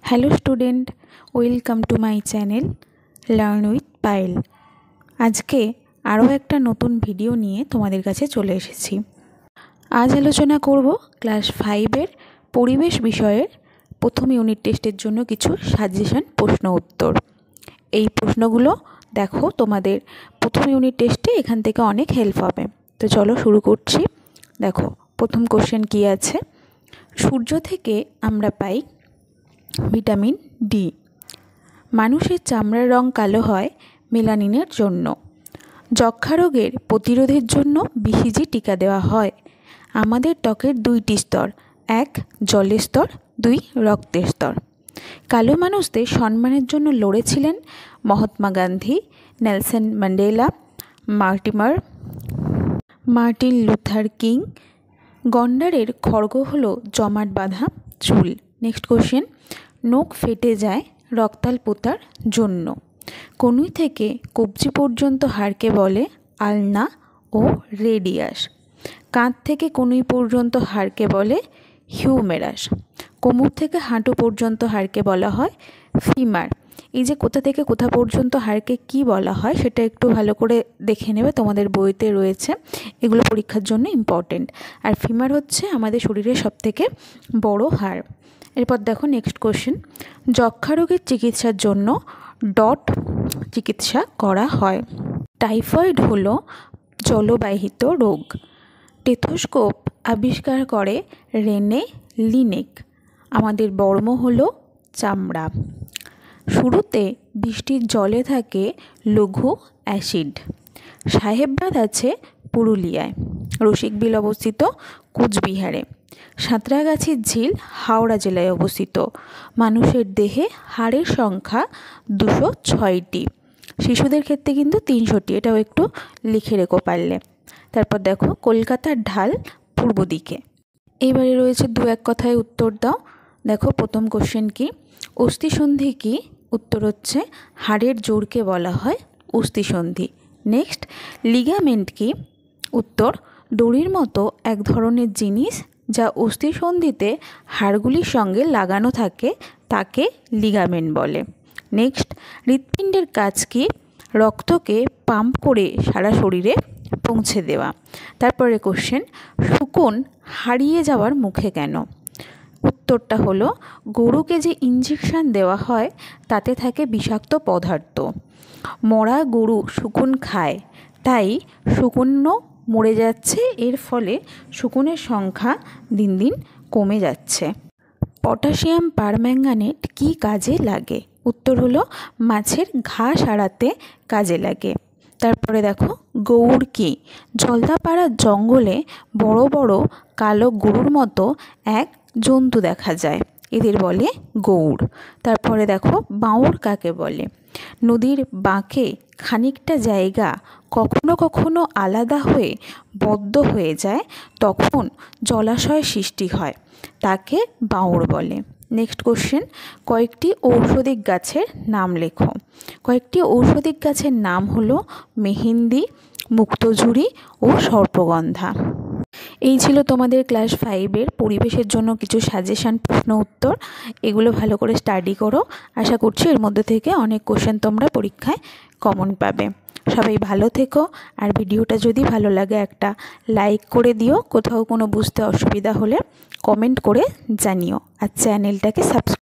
Hello student, welcome to my channel learn with Payel. আজকে আরও একটা নতুন ভিডিও নিয়ে তোমাদের কাছে চলে এসেছি। আজ আলোচনা করব ক্লাস 5-এর পরিবেশ বিষয়ের প্রথম ইউনিট টেস্টের জন্য কিছু সাজেশন প্রশ্ন উত্তর। এই প্রশ্নগুলো দেখো তোমাদের প্রথম ইউনিট টেস্টে এখান থেকে অনেক হেল্প হবে। তো চলো শুরু করছি। দেখো প্রথম কোশ্চেন কি আছে। সূর্য থেকে আমরা পাই ভিটামিন ডি। মানুষের চামড়ার রং কালো হয় মেলানিনের জন্য। যক্ষ্মা রোগের প্রতিরোধের জন্য বিসিজি টিকা দেওয়া হয়। আমাদের ত্বকের 2টি স্তর, 1 জলের স্তর, 2 রক্তের স্তর। কালো মানুষদের সম্মানের জন্য লড়েছিলেন Mahatma Gandhi, Nelson Mandela, Martin Luther King. গন্ডারের খড়গ হলো জমাট বাঁধা চুল। নেক্সট কোশ্চেন, নখ ফেটে যায় রক্তাল্পতার জন্য। কনুই থেকে কবজি পর্যন্ত হাড়কে বলে আলনা ও রেডিয়াস। কাঁধ থেকে কনুই পর্যন্ত হাড়কে বলে হিউমেরাস। কোমর থেকে হাঁটু পর্যন্ত হাড়কে বলা হয় ফিমার। এই যে কোথা থেকে কোথা পর্যন্ত হাড়কে কি বলা হয় সেটা একটু ভালো করে দেখে নেবে, তোমাদের বইতে রয়েছে, এগুলো পরীক্ষার জন্য ইম্পর্টেন্ট। আর ফিমার হচ্ছে আমাদের শরীরের সবথেকে বড় হাড়। এরপর দেখো নেক্সট কোশ্চেন, যক্ষ্মা রোগের চিকিৎসার জন্য ডট চিকিৎসা করা হয়। টাইফয়েড হলো জলবাহিত রোগ। টেথোস্কোপ আবিষ্কার করে রেনে লিনেক। আমাদের বর্ম হলো চামড়া। শুরুতে বৃষ্টির জলে থাকে লঘু অ্যাসিড। সাহেববাদ আছে পুরুলিয়ায়। রসিকবিল অবস্থিত কোচবিহারে। সাঁতরাগাছির ঝিল হাওড়া জেলায় অবস্থিত। মানুষের দেহে হাড়ের সংখ্যা 206টি। শিশুদের ক্ষেত্রে কিন্তু 300টি, এটাও একটু লিখে রেখো পারলে। তারপর দেখো কলকাতার ঢাল পূর্ব দিকে। এবারে রয়েছে 2-1 কথায় উত্তর দাও। দেখো প্রথম কোশ্চেন কি, অস্থিসন্ধি কি? উত্তর হচ্ছে হাড়ের জোড়কে বলা হয় অস্থিসন্ধি। নেক্সট, লিগামেন্ট কি? উত্তর দড়ির মতো এক ধরনের জিনিস যা অস্থিসন্ধিতে হাড়গুলির সঙ্গে লাগানো থাকে তাকে লিগামেন্ট বলে। নেক্সট, হৃৎপিণ্ডের কাজ কি? রক্তকে পাম্প করে সারা শরীরে পৌঁছে দেওয়া। তারপরে কোশ্চেন, শুকন হারিয়ে যাওয়ার মুখে কেন? উত্তরটা হলো গরুকে যে ইঞ্জেকশন দেওয়া হয় তাতে থাকে বিষাক্ত পদার্থ। মরা গরু শুকন খায়, তাই শুকনো মরে যাচ্ছে, এর ফলে শুকনের সংখ্যা দিন দিন কমে যাচ্ছে। পটাশিয়াম পারম্যাঙ্গানেট কি কাজে লাগে? উত্তর হলো মাছের ঘা সারাতে কাজে লাগে। তারপরে দেখো গৌড় কি? জলদাপাড়ার জঙ্গলে বড় বড় কালো গরুর মতো এক জন্তু দেখা যায়, এদের বলে গৌড়। তারপরে দেখো বাঁউড় কাকে বলে? নদীর বাঁকে খানিকটা জায়গা কখনো কখনো আলাদা হয়ে বদ্ধ হয়ে যায়, তখন জলাশয় সৃষ্টি হয়, তাকে বাঁউড় বলে। নেক্সট কোশ্চেন, কয়েকটি ঔষধিক গাছের নাম লেখো। কয়েকটি ঔষধিক গাছের নাম হলো মেহেন্দি, মুক্তঝুরি ও সর্পগন্ধা। এই ছিল তোমাদের ক্লাস 5-এর পরিবেশের জন্য কিছু সাজেশন প্রশ্ন উত্তর। এগুলো ভালো করে স্টাডি করো। আশা করছি এর মধ্যে থেকে অনেক কোশ্চেন তোমরা পরীক্ষায় কমন পাবে। সবাই ভালো থেকো। আর ভিডিওটা যদি ভালো লাগে একটা লাইক করে দিও। কোথাও কোনো বুঝতে অসুবিধা হলে কমেন্ট করে জানিও। আর চ্যানেলটাকে সাবস্ক্রাইব